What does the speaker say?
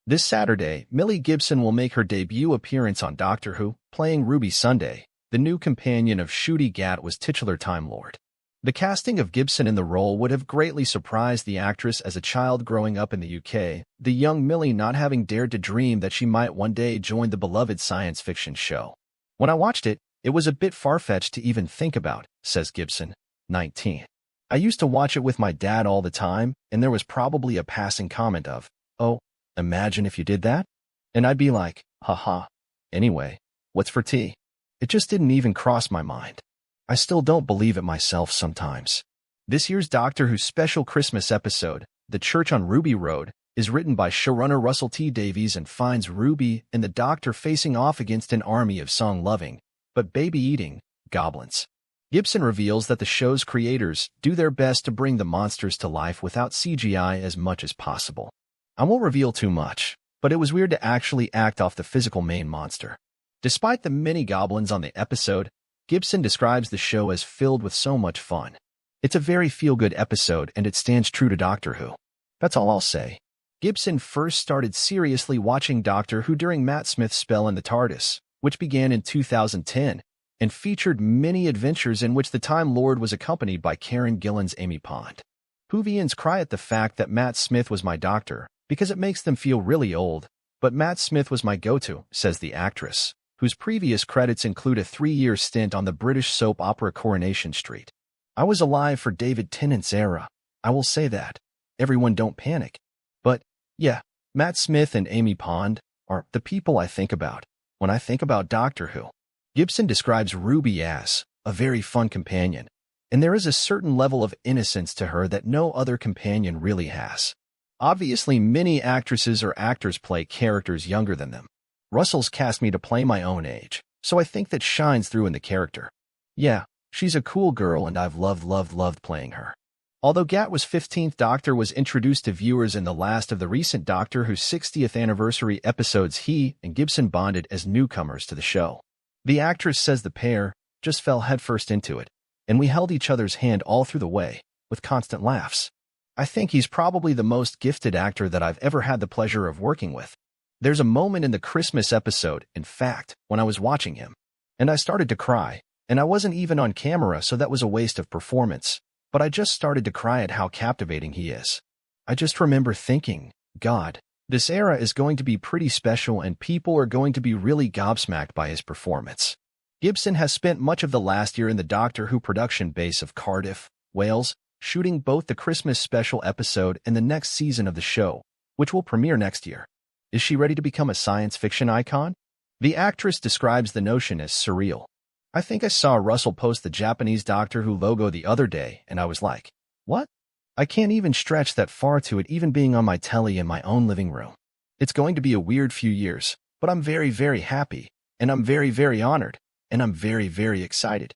This Saturday, Millie Gibson will make her debut appearance on Doctor Who, playing Ruby Sunday. The new companion of Ncuti Gat was titular Time Lord. The casting of Gibson in the role would have greatly surprised the actress as a child growing up in the UK, the young Millie not having dared to dream that she might one day join the beloved science fiction show. When I watched it, it was a bit far-fetched to even think about, says Gibson, 19. I used to watch it with my dad all the time, and there was probably a passing comment of, "Oh, imagine if you did that?" And I'd be like, haha. Anyway, what's for tea? It just didn't even cross my mind. I still don't believe it myself sometimes. This year's Doctor Who special Christmas episode, The Church on Ruby Road, is written by showrunner Russell T Davies and finds Ruby and the Doctor facing off against an army of song-loving, but baby-eating, goblins. Gibson reveals that the show's creators do their best to bring the monsters to life without CGI as much as possible. I won't reveal too much, but it was weird to actually act off the physical main monster. Despite the many goblins on the episode, Gibson describes the show as filled with so much fun. It's a very feel-good episode and it stands true to Doctor Who. That's all I'll say. Gibson first started seriously watching Doctor Who during Matt Smith's spell in the TARDIS, which began in 2010, and featured many adventures in which the Time Lord was accompanied by Karen Gillan's Amy Pond. Whovians cry at the fact that Matt Smith was my doctor, because it makes them feel really old, but Matt Smith was my go-to, says the actress, whose previous credits include a 3-year stint on the British soap opera Coronation Street. I was alive for David Tennant's era, I will say that. Everyone don't panic. But, yeah, Matt Smith and Amy Pond are the people I think about when I think about Doctor Who. Gibson describes Ruby as a very fun companion, and there is a certain level of innocence to her that no other companion really has. Obviously, many actresses or actors play characters younger than them. Russell's cast me to play my own age, so I think that shines through in the character. Yeah, she's a cool girl and I've loved playing her. Although Gat was 15th Doctor was introduced to viewers in the last of the recent Doctor Who's 60th anniversary episodes, he and Gibson bonded as newcomers to the show. The actress says the pair just fell headfirst into it, and we held each other's hand all through the way, with constant laughs. I think he's probably the most gifted actor that I've ever had the pleasure of working with. There's a moment in the Christmas episode, in fact, when I was watching him, and I started to cry, and I wasn't even on camera, so that was a waste of performance, but I just started to cry at how captivating he is. I just remember thinking, God, this era is going to be pretty special and people are going to be really gobsmacked by his performance. Gibson has spent much of the last year in the Doctor Who production base of Cardiff, Wales, shooting both the Christmas special episode and the next season of the show, which will premiere next year. Is she ready to become a science fiction icon? The actress describes the notion as surreal. I think I saw Russell post the Japanese Doctor Who logo the other day, and I was like, what? I can't even stretch that far to it even being on my telly in my own living room. It's going to be a weird few years, but I'm very happy, and I'm very honored, and I'm very excited.